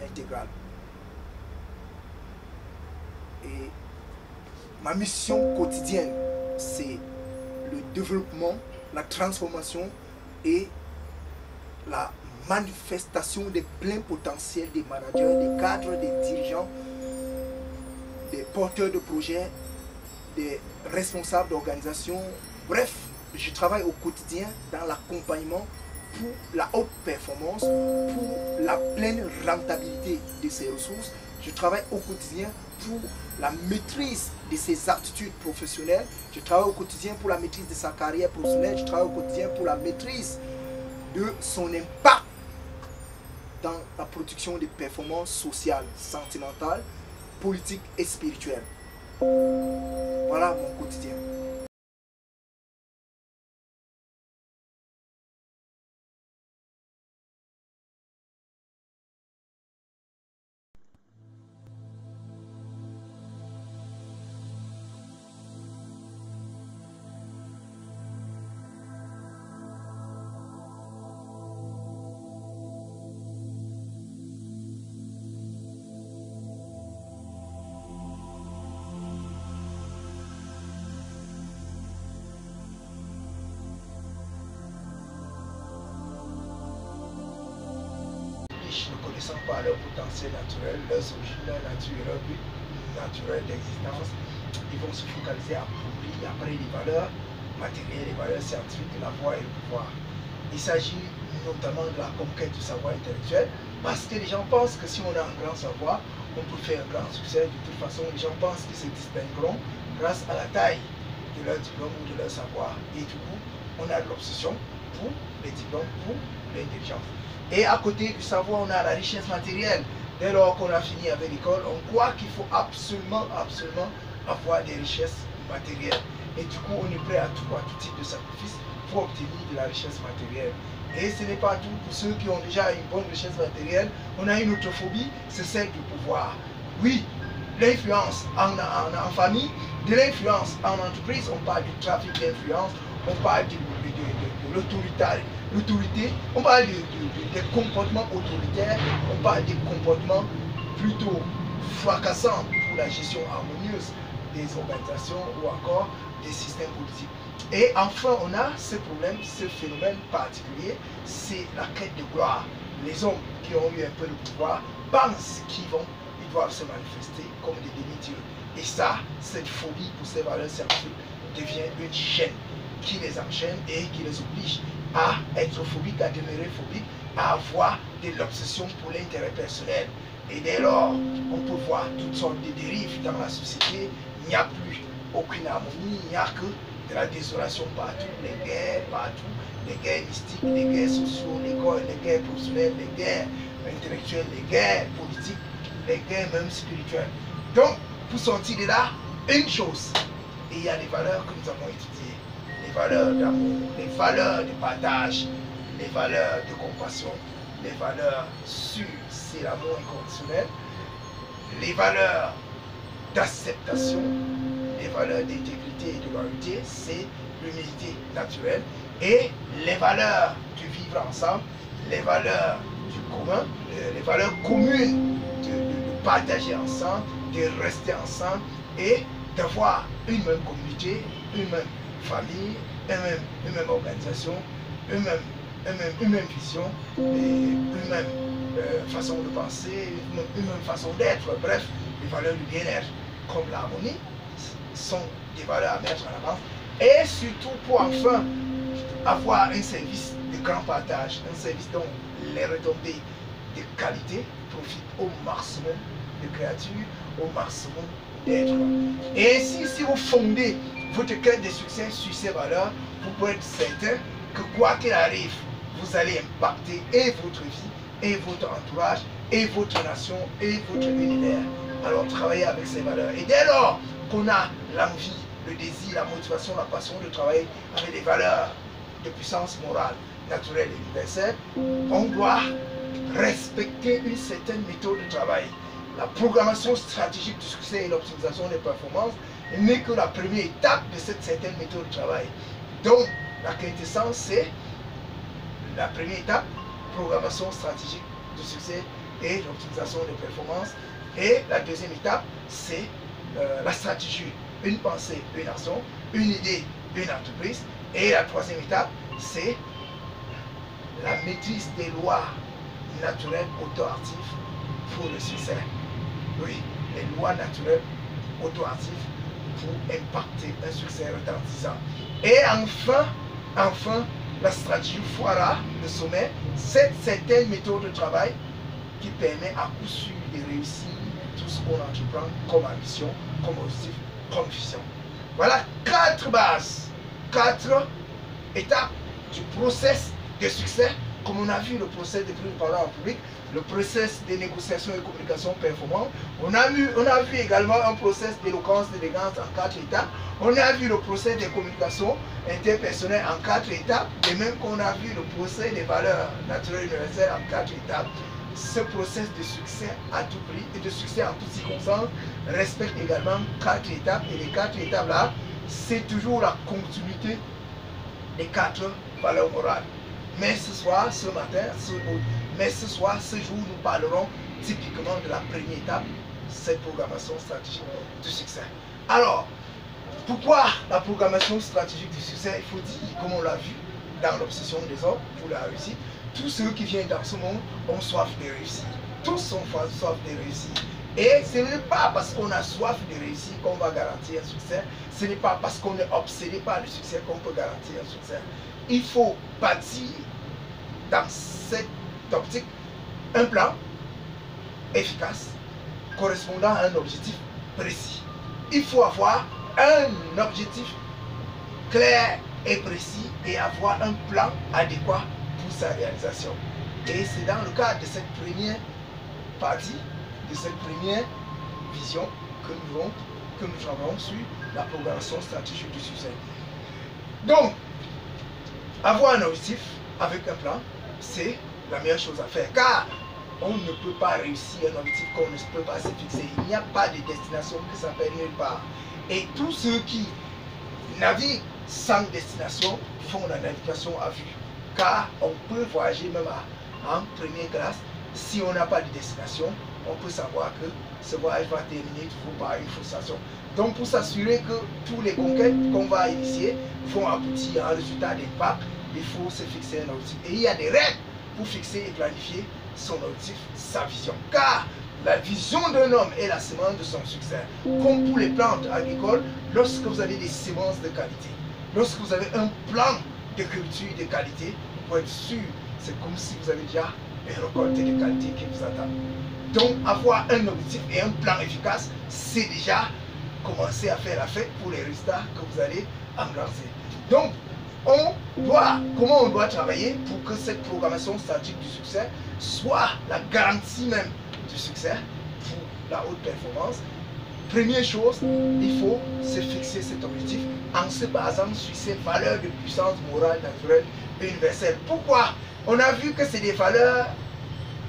intégrale. Et ma mission quotidienne, c'est le développement, la transformation et la manifestation des pleins potentiels des managers, des cadres, des dirigeants, des porteurs de projets, des responsables d'organisation. Bref, je travaille au quotidien dans l'accompagnement pour la haute performance, pour la pleine rentabilité de ses ressources. Je travaille au quotidien pour la maîtrise de ses aptitudes professionnelles. Je travaille au quotidien pour la maîtrise de sa carrière professionnelle. Je travaille au quotidien pour la maîtrise de son impact dans la production des performances sociales, sentimentales, politiques et spirituelles. Voilà mon quotidien. Ne connaissant pas leur potentiel naturel, leurs origines, leur nature, leur but naturel d'existence, ils vont se focaliser à produire après les valeurs matérielles, les valeurs scientifiques de la voie et le pouvoir. Il s'agit notamment de la conquête du savoir intellectuel, parce que les gens pensent que si on a un grand savoir, on peut faire un grand succès. De toute façon, les gens pensent qu'ils se distingueront grâce à la taille de leur diplôme ou de leur savoir. Et du coup, on a de l'obsession pour les diplômes, pour l'intelligence. Et à côté du savoir, on a la richesse matérielle. Dès lors qu'on a fini avec l'école, on croit qu'il faut absolument avoir des richesses matérielles. Et du coup, on est prêt à tout type de sacrifice pour obtenir de la richesse matérielle. Et ce n'est pas tout. Pour ceux qui ont déjà une bonne richesse matérielle, on a une autre phobie, c'est celle du pouvoir. Oui, l'influence en famille, de l'influence en entreprise, on parle du trafic d'influence, on parle de l'autorité, on parle des comportements autoritaires, on parle des comportements plutôt fracassants pour la gestion harmonieuse des organisations ou encore des systèmes politiques. Et enfin, on a ce problème, ce phénomène particulier, c'est la quête de gloire. Les hommes qui ont eu un peu de pouvoir pensent qu'ils doivent se manifester comme des demi-dieux. Et ça, cette phobie pour ces valeurs scientifiques devient une chaîne qui les enchaîne et qui les oblige à être phobiques, à demeurer phobiques, à avoir de l'obsession pour l'intérêt personnel. Et dès lors, on peut voir toutes sortes de dérives dans la société. Il n'y a plus aucune harmonie, il n'y a que de la désolation partout, les guerres partout, les guerres mystiques, les guerres sociaux, les guerres professionnelles, les guerres intellectuelles, les guerres politiques, les guerres même spirituelles. Donc, pour sortir de là, une chose, et il y a les valeurs que nous avons étudiées, les valeurs d'amour, les valeurs de partage, les valeurs de compassion, les valeurs sûres, c'est l'amour inconditionnel, les valeurs d'acceptation, les valeurs d'intégrité et de loyauté, c'est l'humilité naturelle, et les valeurs du vivre ensemble, les valeurs du commun, les valeurs communes de partager ensemble, de rester ensemble et d'avoir une même communauté, une même famille, une même organisation, une même vision, et une même façon de penser, une même façon d'être. Bref, les valeurs du bien-être comme l'harmonie sont des valeurs à mettre en avant. Et surtout pour enfin avoir un service de grand partage, un service dont les retombées de qualité profitent au maximum de créatures, au maximum d'êtres. Et ainsi, si vous fondez votre quête de succès sur ces valeurs, vous pouvez être certain que quoi qu'il arrive, vous allez impacter et votre vie, et votre entourage, et votre nation, et votre univers. Alors travaillez avec ces valeurs. Et dès lors qu'on a l'envie, le désir, la motivation, la passion de travailler avec des valeurs de puissance morale, naturelle et universelle, on doit respecter une certaine méthode de travail. La programmation stratégique du succès et l'optimisation des performances n'est que la première étape de cette certaine méthode de travail. Donc, la quintessence, c'est la première étape, programmation stratégique du succès et l'optimisation des performances. Et la deuxième étape, c'est la stratégie, une pensée, une action, une idée, une entreprise. Et la troisième étape, c'est la maîtrise des lois naturelles auto-actives pour le succès. Oui, les lois naturelles auto-actives pour impacter un succès retentissant. Et enfin, la stratégie foira, le sommet, c'est certaines méthodes de travail qui permet à coup sûr de réussir tout ce qu'on entreprend comme ambition, comme objectif, comme vision. Voilà 4 bases, 4 étapes du process de succès. Comme on a vu le process de prise de parole en public, le process de négociation et communication performante, on a vu également un process d'éloquence, d'élégance en 4 étapes. On a vu le process de communication interpersonnelle en 4 étapes, de même qu'on a vu le process des valeurs naturelles universelles en 4 étapes. Ce process de succès à tout prix et de succès en toutes circonstances respecte également 4 étapes. Et les 4 étapes là, c'est toujours la continuité des 4 valeurs morales. Mais ce soir, ce matin, ce jour, nous parlerons typiquement de la première étape, cette programmation stratégique du succès. Alors, pourquoi la programmation stratégique du succès? Il faut dire, comme on l'a vu dans l'obsession des hommes pour la réussite, tous ceux qui viennent dans ce monde ont soif de réussir. Tous ont soif de réussir. Et ce n'est pas parce qu'on a soif de réussir qu'on va garantir un succès. Ce n'est pas parce qu'on est obsédé par le succès qu'on peut garantir un succès. Il faut bâtir dans cette optique un plan efficace correspondant à un objectif précis. Il faut avoir un objectif clair et précis et avoir un plan adéquat pour sa réalisation. Et c'est dans le cadre de cette première partie, de cette première vision que nous travaillons sur la programmation stratégique du succès. Donc, avoir un objectif avec un plan, c'est la meilleure chose à faire, car on ne peut pas réussir un objectif qu'on ne peut pas se fixer. Il n'y a pas de destination qui s'appelle nulle part. Et tous ceux qui naviguent sans destination font la navigation à vue, car on peut voyager même en première classe. Si on n'a pas de destination, on peut savoir que ce voyage va terminer toujours par une frustration. Donc pour s'assurer que tous les conquêtes qu'on va initier vont aboutir à un résultat d'impact, il faut se fixer un objectif. Et il y a des règles pour fixer et planifier son objectif, sa vision. Car la vision d'un homme est la semence de son succès. Comme pour les plantes agricoles, lorsque vous avez des semences de qualité, lorsque vous avez un plan de culture de qualité, vous pouvez être sûr, c'est comme si vous avez déjà une récolte de qualité qui vous attend. Donc avoir un objectif et un plan efficace, c'est déjà commencer à faire la fête pour les résultats que vous allez embrasser. Donc, comment on doit travailler pour que cette programmation stratégique du succès soit la garantie même du succès pour la haute performance? Première chose, il faut se fixer cet objectif en se basant sur ces valeurs de puissance morale, naturelle et universelle. Pourquoi? On a vu que c'est des valeurs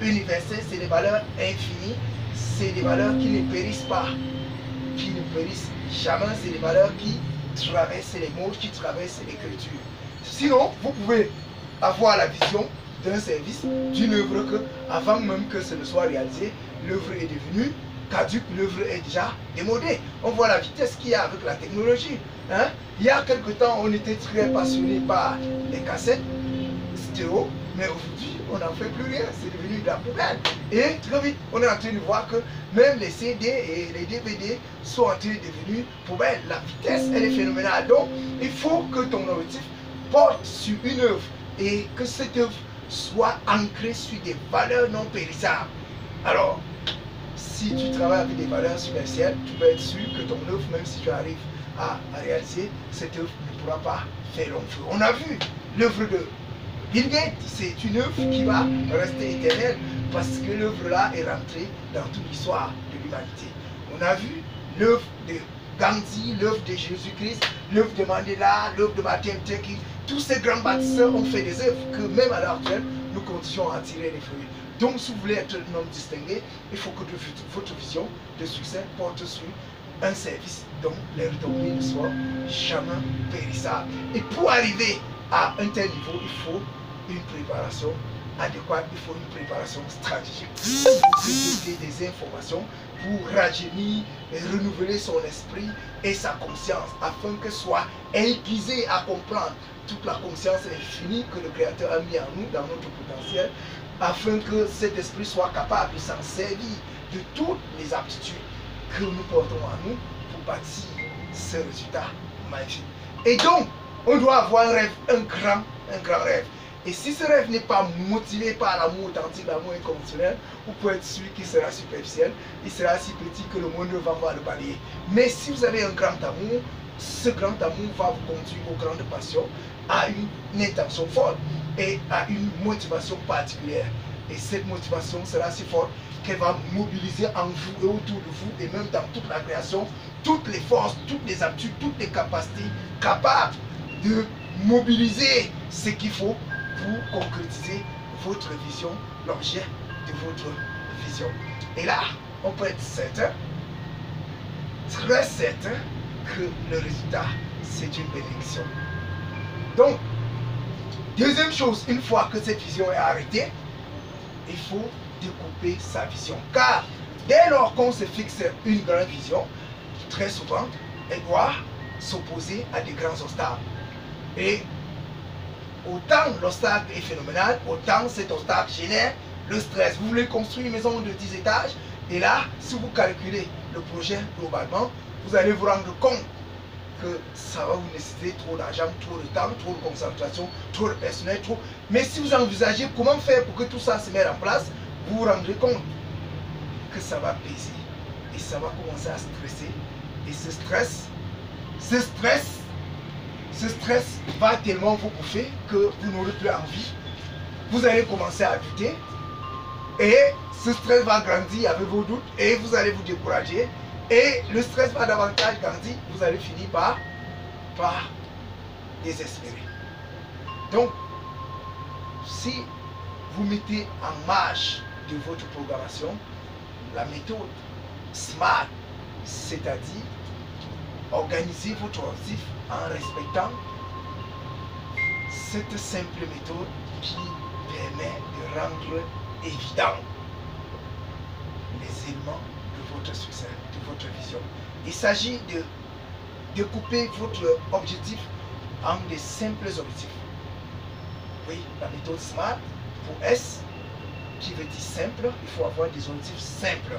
universelles, c'est des valeurs infinies, c'est des valeurs qui ne périssent pas, qui ne périssent jamais, c'est des valeurs qui traversent les mondes, qui traversent les cultures. Sinon, vous pouvez avoir la vision d'un service, d'une œuvre que, avant même que ce ne soit réalisé, l'œuvre est devenue caduque, l'œuvre est déjà démodée. On voit la vitesse qu'il y a avec la technologie. Hein? Il y a quelque temps, on était très passionné par les cassettes stéréo, mais aujourd'hui, on n'en fait plus rien, c'est devenu de la poubelle. Et très vite, on est en train de voir que même les CD et les DVD sont en train de devenir poubelle. La vitesse, elle est phénoménale. Donc, il faut que ton objectif porte sur une œuvre et que cette œuvre soit ancrée sur des valeurs non périssables. Alors, si tu travailles avec des valeurs substantielles, tu peux être sûr que ton œuvre, même si tu arrives à réaliser, cette œuvre ne pourra pas faire long feu. On a vu l'œuvre de Bill Gates, c'est une œuvre qui va rester éternelle parce que l'œuvre là est rentrée dans toute l'histoire de l'humanité. On a vu l'œuvre de Gandhi, l'œuvre de Jésus-Christ, l'œuvre de Mandela, l'œuvre de Martin Luther King. Tous ces grands bâtisseurs ont fait des œuvres que même à l'heure actuelle, nous continuons à tirer les fruits. Donc si vous voulez être un homme distingué, il faut que votre vision de succès porte sur un service dont les retombées ne soient jamais périssables. Et pour arriver à un tel niveau, il faut une préparation adéquate, il faut une préparation stratégique pour se doter des informations, pour rajeunir et renouveler son esprit et sa conscience afin que soit aiguisé à comprendre toute la conscience infinie que le Créateur a mis en nous, dans notre potentiel, afin que cet esprit soit capable de s'en servir de toutes les aptitudes que nous portons en nous pour bâtir ce résultat magique. Et donc, on doit avoir un rêve, un grand rêve. Et si ce rêve n'est pas motivé par l'amour authentique, l'amour inconditionnel, vous pouvez être celui qui sera superficiel, il sera si petit que le monde ne va pas le balayer. Mais si vous avez un grand amour, ce grand amour va vous conduire aux grandes passions, à une intention forte et à une motivation particulière. Et cette motivation sera si forte qu'elle va mobiliser en vous et autour de vous et même dans toute la création, toutes les forces, toutes les aptitudes, toutes les capacités capables de mobiliser ce qu'il faut pour concrétiser votre vision, l'objet de votre vision. Et là, on peut être certain, très certain, que le résultat, c'est une bénédiction. Donc, deuxième chose, une fois que cette vision est arrêtée, il faut découper sa vision. Car dès lors qu'on se fixe une grande vision, très souvent, elle doit s'opposer à des grands obstacles. Et autant l'obstacle est phénoménal, autant cet obstacle génère le stress. Vous voulez construire une maison de 10 étages, et là, si vous calculez le projet globalement, vous allez vous rendre compte que ça va vous nécessiter trop d'argent, trop de temps, trop de concentration, trop de personnel, trop... Mais si vous envisagez comment faire pour que tout ça se mette en place, vous vous rendrez compte que ça va peser. Et ça va commencer à stresser. Et ce stress va tellement vous bouffer que vous n'aurez plus envie. Vous allez commencer à douter. Et ce stress va grandir avec vos doutes et vous allez vous décourager. Et le stress va davantage grandir, vous allez finir par désespérer. Donc, si vous mettez en marche de votre programmation la méthode SMART, c'est-à-dire organiser votre objectif en respectant cette simple méthode qui permet de rendre évident les éléments de votre succès, de votre vision. Il s'agit de découper votre objectif en des simples objectifs. Oui, la méthode SMART pour S, qui veut dire simple, il faut avoir des objectifs simples.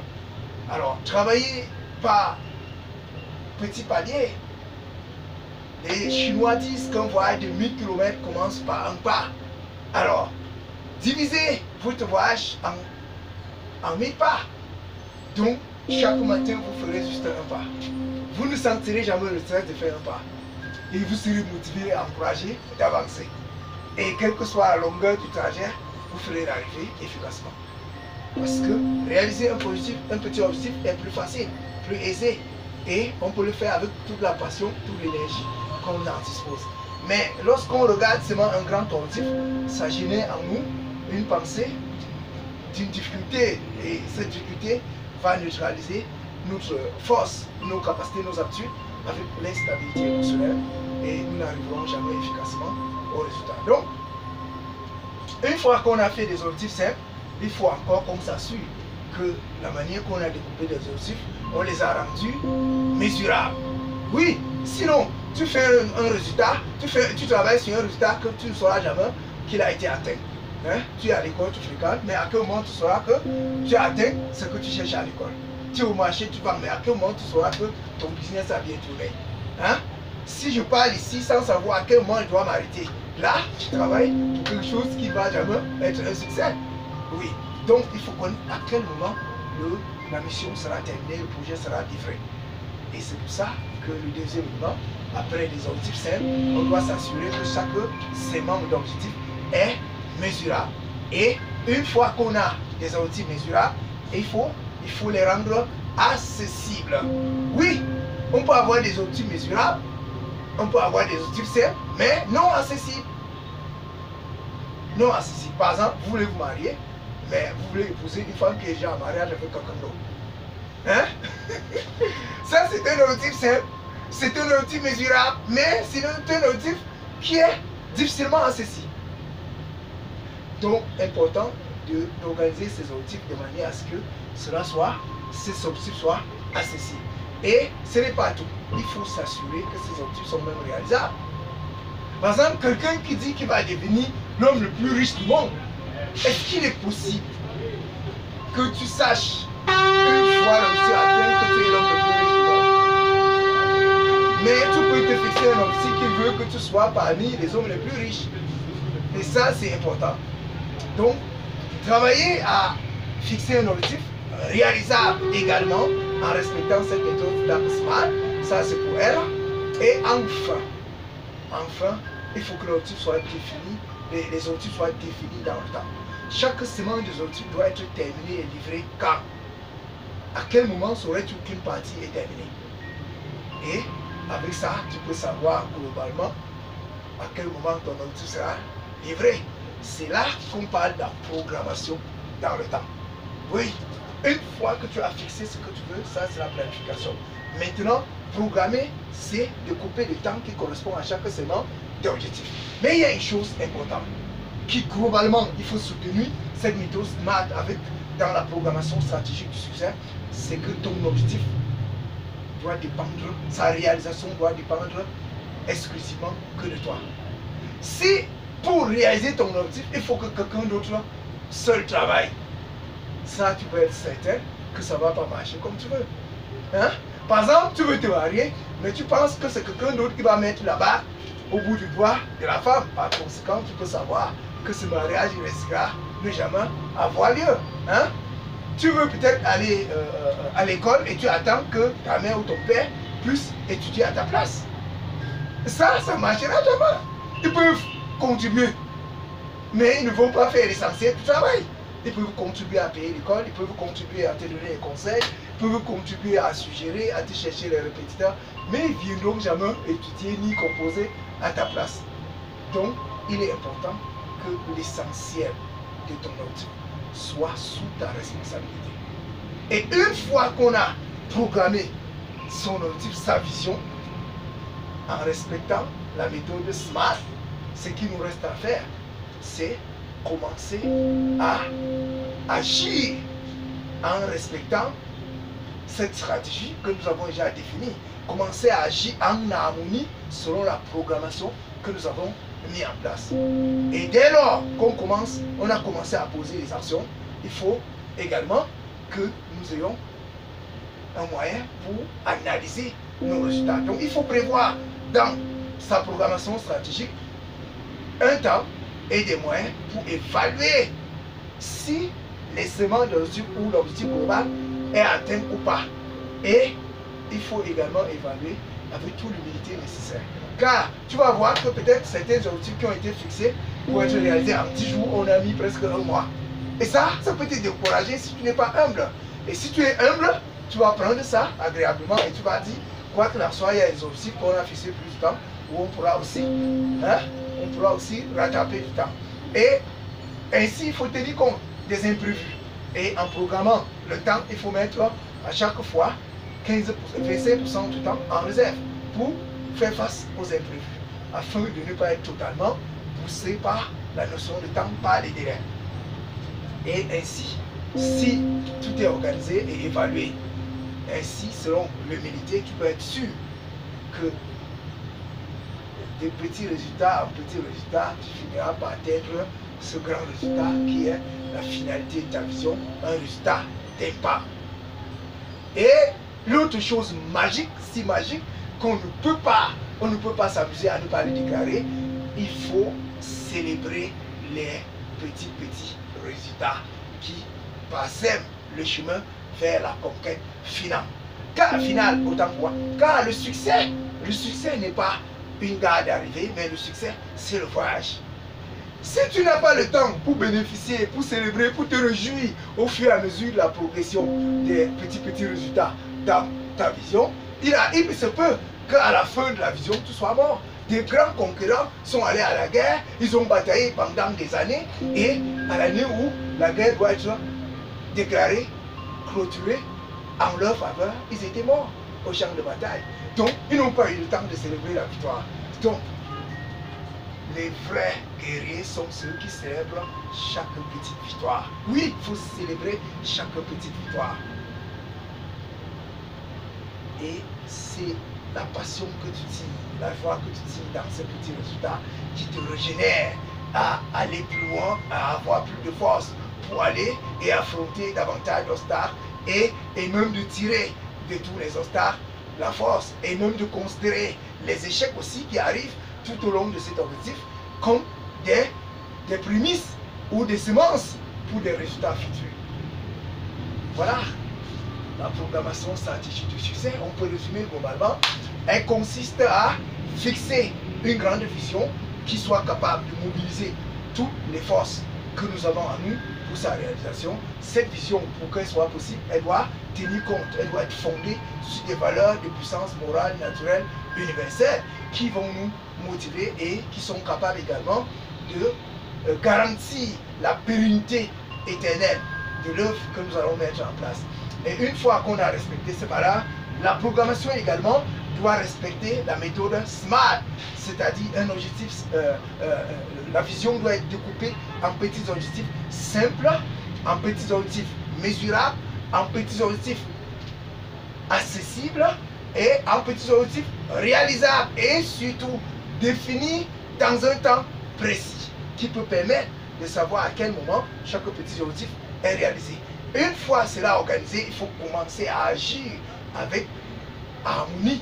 Alors, travailler par petits paliers. Les Chinois disent qu'un voyage de 1000 km commence par un pas. Alors, divisez votre voyage en 1000 pas. Donc, chaque matin, vous ferez juste un pas. Vous ne sentirez jamais le stress de faire un pas. Et vous serez motivé, encouragé d'avancer. Et quelle que soit la longueur du trajet, vous ferez l'arrivée efficacement. Parce que réaliser un petit objectif est plus facile, plus aisé. Et on peut le faire avec toute la passion, toute l'énergie qu'on en dispose. Mais lorsqu'on regarde seulement un grand objectif, ça génère en nous une pensée d'une difficulté. Et cette difficulté va neutraliser notre force, nos capacités, nos aptitudes avec l'instabilité émotionnelle. Et nous n'arriverons jamais efficacement au résultat. Donc, une fois qu'on a fait des objectifs simples, il faut encore qu'on s'assure que la manière qu'on a découpé des objectifs, on les a rendus mesurables. Oui, sinon, tu fais un résultat, tu travailles sur un résultat que tu ne sauras jamais qu'il a été atteint. Hein? Tu es à l'école, tu fréquentes, mais à quel moment tu sauras que tu as atteint ce que tu cherches à l'école. Tu es au marché, tu vas, mais à quel moment tu sauras que ton business a bien tourné. Hein? Si je parle ici sans savoir à quel moment je dois m'arrêter, là, tu travailles pour quelque chose qui va jamais être un succès. Oui, donc il faut connaître à quel moment la mission sera terminée, le projet sera livré. Et c'est pour ça que le deuxième moment, après les objectifs simples, on doit s'assurer que chaque segment d'objectif est mesurable. Et une fois qu'on a des objectifs mesurables, il faut les rendre accessibles. Oui, on peut avoir des objectifs mesurables, on peut avoir des objectifs simples, mais non accessibles. Non accessibles. Par exemple, vous voulez vous marier, mais vous voulez épouser une femme qui est déjà en mariage avec quelqu'un d'autre. Hein? Ça, c'est un objectif simple, c'est un objectif mesurable, mais c'est un objectif qui est difficilement accessible. Donc, important d'organiser ces objectifs de manière à ce que ces objectifs soient accessibles. Et ce n'est pas tout. Il faut s'assurer que ces objectifs sont même réalisables. Par exemple, quelqu'un qui dit qu'il va devenir l'homme le plus riche du monde, est-ce qu'il est possible que tu saches une fois l'objectif atteint que tu es l'homme le plus riche du monde? Mais tu peux te fixer un objectif qui veut que tu sois parmi les hommes les plus riches. Et ça, c'est important. Donc, travailler à fixer un objectif réalisable également en respectant cette méthode d'Appsman, ça c'est pour elle. Et enfin, il faut que l'objectif soit défini, les objectifs soient définis dans le temps. Chaque semaine des objectifs doit être terminé et livré quand? À quel moment saurais-tu qu'une partie est terminée? Et avec ça, tu peux savoir globalement à quel moment ton objectif sera livré. C'est là qu'on parle de la programmation dans le temps. Oui, une fois que tu as fixé ce que tu veux, ça c'est la planification. Maintenant, programmer, c'est de couper le temps qui correspond à chaque semaine d'objectif. Mais il y a une chose importante qui globalement, il faut soutenir cette méthode SMART avec dans la programmation stratégique du succès, c'est que ton objectif doit dépendre, sa réalisation doit dépendre exclusivement que de toi. Si pour réaliser ton objectif, il faut que quelqu'un d'autre seul travaille, ça tu peux être certain que ça ne va pas marcher comme tu veux. Hein? Par exemple, tu veux te marier, mais tu penses que c'est quelqu'un d'autre qui va mettre la barre au bout du doigt de la femme. Par conséquent, tu peux savoir que ce mariage risquera ne jamais avoir lieu. Hein? Tu veux peut-être aller à l'école et tu attends que ta mère ou ton père puisse étudier à ta place. Ça ne marchera jamais. Ils peuvent contribuer, mais ils ne vont pas faire l'essentiel du travail. Ils peuvent contribuer à payer l'école, ils peuvent contribuer à te donner des conseils, ils peuvent contribuer à suggérer, à te chercher les répétiteurs, mais ils ne viendront jamais étudier ni composer à ta place. Donc, il est important que l'essentiel de ton objectif soit sous ta responsabilité. Et une fois qu'on a programmé son objectif, sa vision, en respectant la méthode SMART, ce qui nous reste à faire, c'est commencer à agir en respectant cette stratégie que nous avons déjà définie. Commencer à agir en harmonie selon la programmation que nous avons mis en place. Et dès lors on a commencé à poser les actions, il faut également que nous ayons un moyen pour analyser nos résultats. Donc il faut prévoir dans sa programmation stratégique un temps et des moyens pour évaluer si les semaines d'objectif ou l'objectif global est atteint ou pas. Et il faut également évaluer avec toute l'humilité nécessaire. Car tu vas voir que peut-être certains objectifs qui ont été fixés pour être réalisés en 10 jours, on a mis presque un mois. Et ça peut te décourager si tu n'es pas humble. Et si tu es humble, tu vas prendre ça agréablement et tu vas dire, quoi qu'il en soit, il y a des objectifs qu'on a fixés plus de temps où on pourra aussi rattraper du temps. Et ainsi, il faut tenir compte des imprévus. Et en programmant le temps, il faut mettre à chaque fois 25% du temps en réserve pour faire face aux imprévus, afin de ne pas être totalement poussé par la notion de temps, par les délais. Et ainsi, si tout est organisé et évalué, ainsi, selon l'humilité, tu peux être sûr que des petits résultats en petits résultats, tu finiras par atteindre ce grand résultat qui est la finalité de ta vision, un résultat d'impact. Et l'autre chose magique, si magique, qu'on ne peut pas s'amuser à ne pas le déclarer, il faut célébrer les petits résultats qui parsèment le chemin vers la conquête finale. Car final, autant que moi, car le succès n'est pas une gare d'arrivée, mais le succès, c'est le voyage. Si tu n'as pas le temps pour bénéficier, pour célébrer, pour te réjouir au fur et à mesure de la progression des petits résultats dans ta vision, il se peut qu'à la fin de la vision, tu sois mort. Des grands concurrents sont allés à la guerre, ils ont bataillé pendant des années, et à l'année où la guerre doit être déclarée, clôturée, en leur faveur, ils étaient morts au champ de bataille. Donc, ils n'ont pas eu le temps de célébrer la victoire. Donc, les vrais guerriers sont ceux qui célèbrent chaque petite victoire. Oui, il faut célébrer chaque petite victoire. Et c'est la passion que tu tires, la joie que tu tires dans ces petits résultats qui te régénère à aller plus loin, à avoir plus de force pour aller et affronter davantage d'obstacles et même de tirer de tous les obstacles la force et même de considérer les échecs aussi qui arrivent tout au long de cet objectif comme des prémices ou des semences pour des résultats futurs. Voilà. La programmation stratégique de succès, on peut résumer globalement, elle consiste à fixer une grande vision qui soit capable de mobiliser toutes les forces que nous avons en nous pour sa réalisation. Cette vision, pour qu'elle soit possible, elle doit tenir compte, elle doit être fondée sur des valeurs de puissance morale, naturelle, universelle, qui vont nous motiver et qui sont capables également de garantir la pérennité éternelle de l'œuvre que nous allons mettre en place. Et une fois qu'on a respecté ces valeurs, la programmation également doit respecter la méthode SMART, c'est-à-dire un objectif, la vision doit être découpée en petits objectifs simples, en petits objectifs mesurables, en petits objectifs accessibles et en petits objectifs réalisables et surtout définis dans un temps précis qui peut permettre de savoir à quel moment chaque petit objectif est réalisé. Une fois cela organisé, il faut commencer à agir avec harmonie.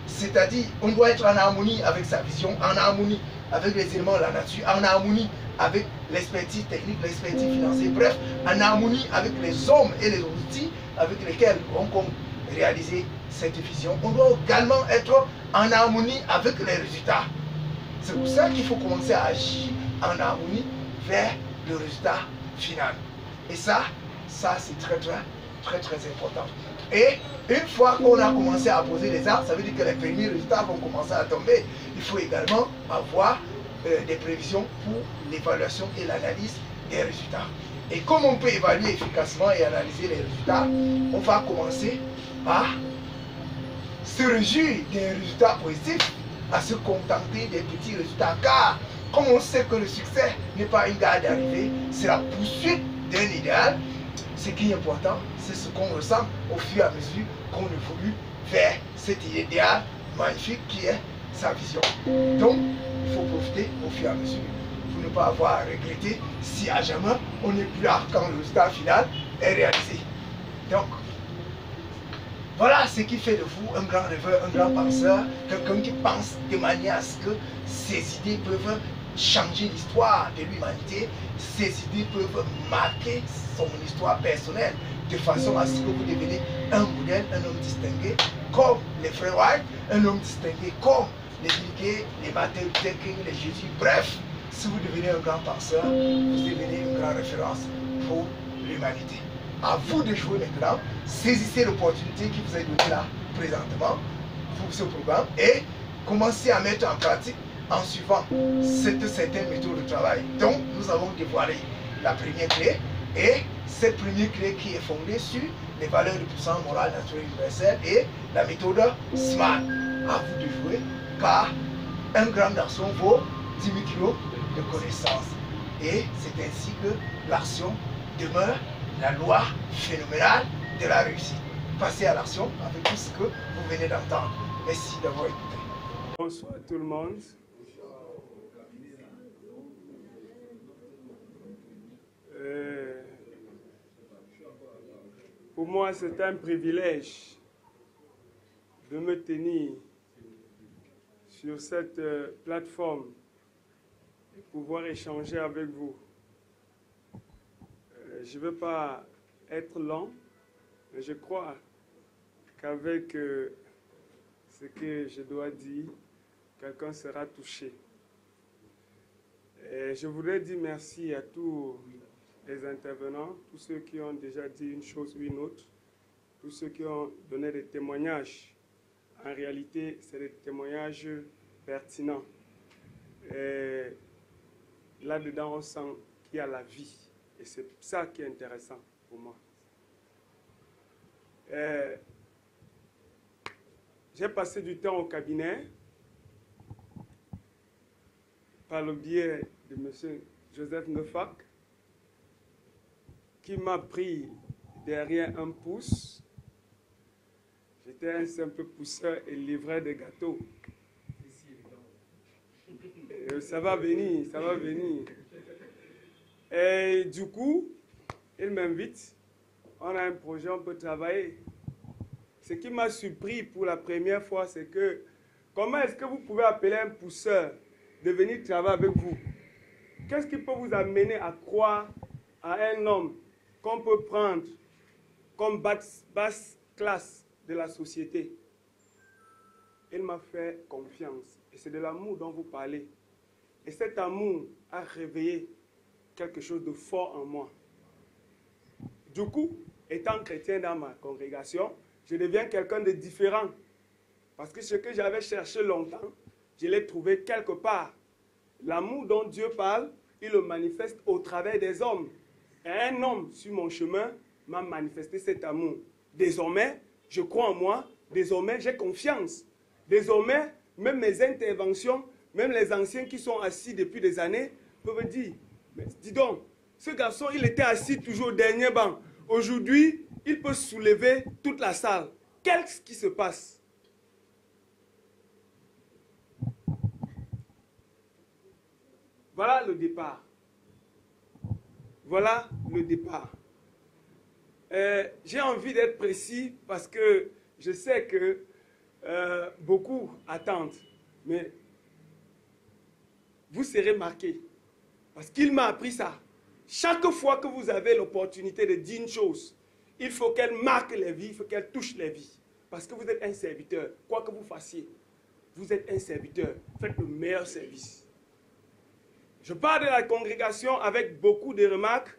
C'est-à-dire, on doit être en harmonie avec sa vision, en harmonie avec les éléments de la nature, en harmonie avec l'expertise technique, l'expertise financière, bref, en harmonie avec les hommes et les outils avec lesquels on compte réaliser cette vision. On doit également être en harmonie avec les résultats. C'est pour ça qu'il faut commencer à agir en harmonie vers le résultat final. Et ça c'est très important. Et une fois qu'on a commencé à poser les arbres, ça veut dire que les premiers résultats vont commencer à tomber. Il faut également avoir des prévisions pour l'évaluation et l'analyse des résultats. Et comme on peut évaluer efficacement et analyser les résultats, on va commencer à se réjouir des résultats positifs, à se contenter des petits résultats. Car comme on sait que le succès n'est pas une gare d'arrivée, c'est la poursuite d'un idéal. Ce qui est important, c'est ce qu'on ressent au fur et à mesure qu'on évolue vers cet idéal magnifique qui est sa vision. Donc, il faut profiter au fur et à mesure pour ne pas avoir à regretter si à jamais on n'est plus là quand le résultat final est réalisé. Donc, voilà ce qui fait de vous un grand rêveur, un grand penseur, quelqu'un qui pense de manière à ce que ses idées peuvent changer l'histoire de l'humanité, ces idées peuvent marquer son histoire personnelle de façon à ce que vous devenez un modèle, un homme distingué comme les frères White, un homme distingué comme les Bill Gates, les Martin Luther King, les Jésus. Bref, si vous devenez un grand penseur, vous devenez une grande référence pour l'humanité. À vous de jouer maintenant, saisissez l'opportunité qui vous est donnée là présentement pour ce programme et commencez à mettre en pratique en suivant cette certaine méthode de travail. Donc, nous avons dévoilé la première clé et cette première clé qui est fondée sur les valeurs de puissance morale, naturelle, universelle et la méthode SMART. À vous de jouer car un grand garçon vaut 10 000 kilos de connaissances. Et c'est ainsi que l'action demeure la loi phénoménale de la réussite. Passez à l'action avec tout ce que vous venez d'entendre. Merci d'avoir écouté. Bonsoir tout le monde. Pour moi, c'est un privilège de me tenir sur cette plateforme et pouvoir échanger avec vous. Je ne veux pas être lent, mais je crois qu'avec ce que je dois dire, quelqu'un sera touché. Et je voudrais dire merci à tous les intervenants, tous ceux qui ont déjà dit une chose ou une autre, tous ceux qui ont donné des témoignages. En réalité, c'est des témoignages pertinents. Et là-dedans, on sent qu'il y a la vie. Et c'est ça qui est intéressant pour moi. J'ai passé du temps au cabinet. par le biais de M. Joseph Nefak, qui m'a pris derrière un pouce. J'étais un simple pousseur et livreur de gâteaux. Ça va venir, ça va venir. Et du coup, il m'invite. On a un projet, on peut travailler. Ce qui m'a surpris pour la première fois, c'est que comment est-ce que vous pouvez appeler un pousseur de venir travailler avec vous? Qu'est-ce qui peut vous amener à croire à un homme qu'on peut prendre comme basse classe de la société? Il m'a fait confiance. Et c'est de l'amour dont vous parlez. Et cet amour a réveillé quelque chose de fort en moi. Du coup, étant chrétien dans ma congrégation, je deviens quelqu'un de différent. Parce que ce que j'avais cherché longtemps, je l'ai trouvé quelque part. L'amour dont Dieu parle, il le manifeste au travers des hommes. Et un homme sur mon chemin m'a manifesté cet amour. Désormais, je crois en moi. Désormais, j'ai confiance. Désormais, même mes interventions, même les anciens qui sont assis depuis des années, peuvent dire, mais dis donc, ce garçon, il était assis toujours au dernier banc. Aujourd'hui, il peut soulever toute la salle. Qu'est-ce qui se passe? Voilà le départ. Voilà le départ. J'ai envie d'être précis parce que je sais que beaucoup attendent. Mais vous serez marqués. Parce qu'il m'a appris ça. Chaque fois que vous avez l'opportunité de dire une chose, il faut qu'elle marque les vies, il faut qu'elle touche les vies. Parce que vous êtes un serviteur. Quoi que vous fassiez, vous êtes un serviteur. Faites le meilleur service. Je parle de la congrégation avec beaucoup de remarques.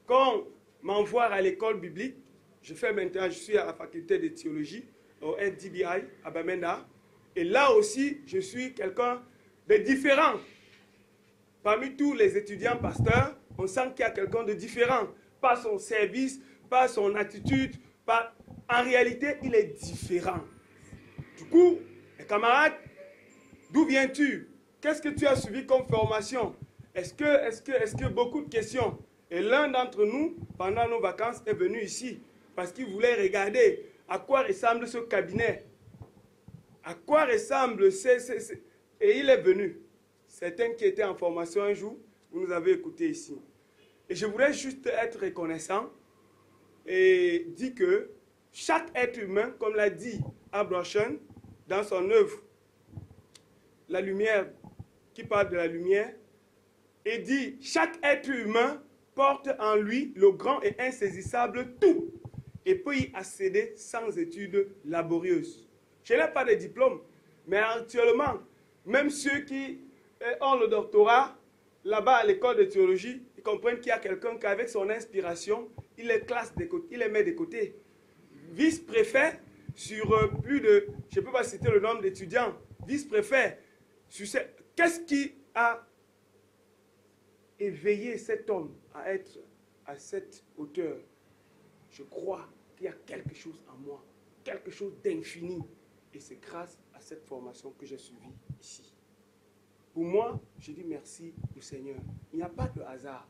Quand on m'envoie à l'école biblique, je suis à la faculté de théologie, au NDBI, à Bamenda. Et là aussi, je suis quelqu'un de différent. Parmi tous les étudiants pasteurs, on sent qu'il y a quelqu'un de différent. Pas son service, pas son attitude, pas... En réalité, il est différent. Du coup, les camarades, d'où viens-tu? Qu'est-ce que tu as suivi comme formation? Est-ce que beaucoup de questions? Et l'un d'entre nous, pendant nos vacances, est venu ici parce qu'il voulait regarder à quoi ressemble ce cabinet. À quoi ressemble Et il est venu. Certains qui étaient en formation un jour, vous nous avez écoutés ici. Et je voudrais juste être reconnaissant et dire que chaque être humain, comme l'a dit Abraham dans son œuvre, La lumière, qui parle de la lumière, et dit, chaque être humain porte en lui le grand et insaisissable tout et peut y accéder sans études laborieuses. Je n'ai pas de diplôme, mais actuellement, même ceux qui ont le doctorat, là-bas à l'école de théologie, ils comprennent qu'il y a quelqu'un qui, avec son inspiration, il les classe de côté, il les met de côté. Vice-préfet sur plus de, je ne peux pas citer le nombre d'étudiants, vice-préfet, qu'est-ce qui a éveillé cet homme à être à cette hauteur? Je crois qu'il y a quelque chose en moi, quelque chose d'infini. Et c'est grâce à cette formation que j'ai suivie ici. Pour moi, je dis merci au Seigneur. Il n'y a pas de hasard.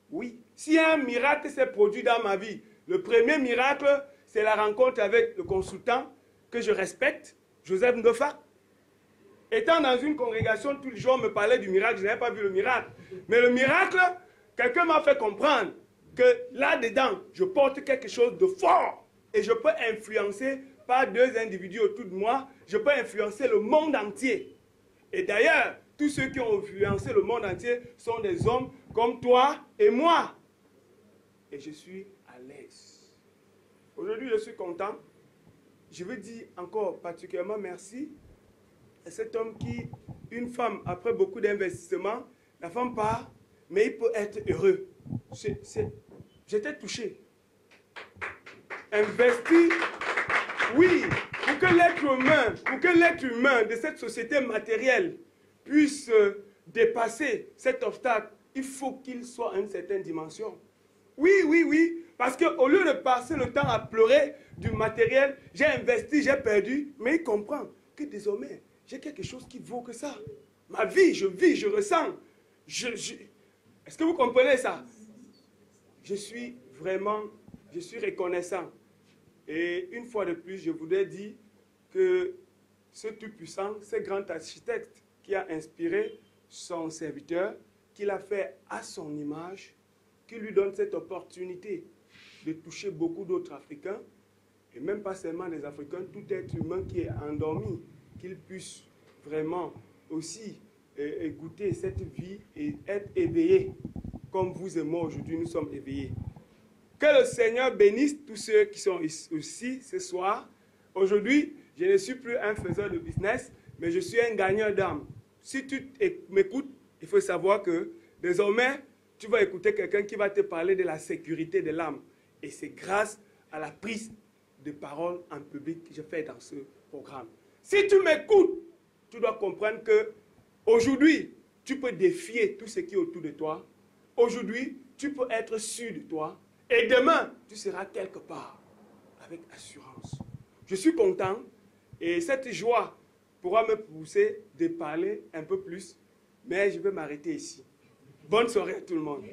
Oui, si un miracle s'est produit dans ma vie, le premier miracle, c'est la rencontre avec le consultant que je respecte, Joseph Nefak. Étant dans une congrégation, tous les jours on me parlait du miracle, je n'avais pas vu le miracle. Mais le miracle, quelqu'un m'a fait comprendre que là-dedans, je porte quelque chose de fort. Et je peux influencer, pas deux individus autour de moi, je peux influencer le monde entier. Et d'ailleurs, tous ceux qui ont influencé le monde entier sont des hommes comme toi et moi. Et je suis à l'aise. Aujourd'hui, je suis content. Je veux dire encore particulièrement merci à cet homme qui, une femme, après beaucoup d'investissement, la femme part, mais il peut être heureux. J'étais touché. Investi, oui, pour que l'être humain de cette société matérielle puisse dépasser cet obstacle, il faut qu'il soit à une certaine dimension. Oui, oui, oui, parce qu'au lieu de passer le temps à pleurer du matériel, j'ai investi, j'ai perdu, mais il comprend que désormais, j'ai quelque chose qui vaut que ça. Ma vie, je ressens. Est-ce que vous comprenez ça? Je suis reconnaissant. Et une fois de plus, je voudrais dire que ce Tout-Puissant, ce grand architecte qui a inspiré son serviteur, qui l'a fait à son image, qui lui donne cette opportunité de toucher beaucoup d'autres Africains, et même pas seulement des Africains, tout être humain qui est endormi, qu'il puisse vraiment aussi goûter cette vie et être éveillé, comme vous et moi aujourd'hui nous sommes éveillés. Que le Seigneur bénisse tous ceux qui sont ici ce soir. Aujourd'hui, je ne suis plus un faiseur de business, mais je suis un gagneur d'âme. Si tu m'écoutes, il faut savoir que désormais, tu vas écouter quelqu'un qui va te parler de la sécurité de l'âme. Et c'est grâce à la prise de parole en public que je fais dans ce programme. Si tu m'écoutes, tu dois comprendre que aujourd'hui, tu peux défier tout ce qui est autour de toi. Aujourd'hui, tu peux être sûr de toi. Et demain, tu seras quelque part avec assurance. Je suis content et cette joie pourra me pousser de parler un peu plus, mais je vais m'arrêter ici. Bonne soirée à tout le monde.